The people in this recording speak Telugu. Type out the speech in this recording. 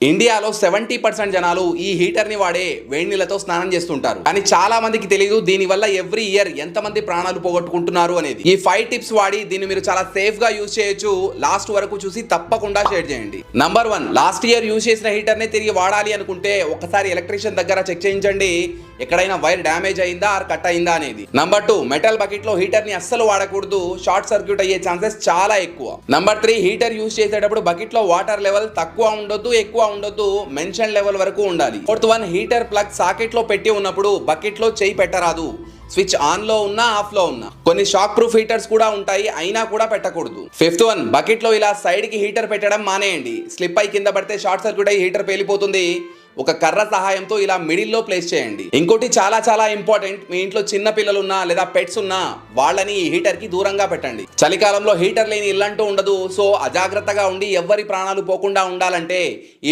ఇండియాలో 70% జనాలు ఈ హీటర్ ని వాడే వేడి నీళ్ళతో స్నానం చేస్తుంటారు. కానీ చాలా మందికి తెలియదు దీనివల్ల ఎవ్రీ ఇయర్ ఎంతమంది ప్రాణాలు పోగొట్టుకుంటున్నారు అనేది. ఈ 5 టిప్స్ వాడి దీన్ని మీరు చాలా సేఫ్ గా యూజ్ చేయొచ్చు. లాస్ట్ వరకు చూసి తప్పకుండా షేర్ చేయండి. నంబర్ 1, లాస్ట్ ఇయర్ యూజ్ చేసిన హీటర్ నే తిరిగి వాడాలి అనుకుంటే ఒకసారి ఎలక్ట్రీషియన్ దగ్గర చెక్ చేయించండి, ఎక్కడైనా వైర్ డ్యామేజ్ అయిందా ఆర్ కట్ అయిందా అనేది. నంబర్ 2, మెటల్ బకెట్ లో హీటర్ ని అస్సలు వాడకూడదు, షార్ట్ సర్క్యూట్ అయ్యే ఛాన్సెస్ చాలా ఎక్కువ. నంబర్ 3, హీటర్ యూజ్ చేసేటప్పుడు బకెట్ లో వాటర్ లెవెల్ తక్కువ ఉండొద్దు, ఎక్కువ ఉండొద్దు, మెన్షన్ లెవెల్ వరకు ఉండాలి. ఫోర్త్ 1, హీటర్ ప్లగ్ సాకెట్ లో పెట్టి ఉన్నప్పుడు బకెట్ లో చేయి పెట్టరాదు. స్విచ్ ఆన్ లో ఉన్నా ఆఫ్ లో ఉన్నా. కొన్ని షాక్ ప్రూఫ్ హీటర్స్ కూడా ఉంటాయి, అయినా కూడా పెట్టకూడదు. ఫిఫ్త్ 1, బకెట్ లో ఇలా సైడ్ కి హీటర్ పెట్టడం మానేయండి. స్లిప్ అయి కింద పడితే షార్ట్ సర్క్యూట్ అయ్యి హీటర్ పేలిపోతుంది. ఒక కర్ర సహాయంతో ఇలా మిడిల్ లో ప్లేస్ చేయండి. ఇంకోటి చాలా చాలా ఇంపార్టెంట్, మీ ఇంట్లో చిన్న పిల్లలు ఉన్నా లేదా పెట్స్ ఉన్నా వాళ్ళని ఈ హీటర్ కి దూరంగా పెట్టండి. చలికాలంలో హీటర్ లేని ఇల్లంటూ ఉండదు. సో అజాగ్రత్తగా ఉండి ఎవ్వరి ప్రాణాలు పోకుండా ఉండాలంటే ఈ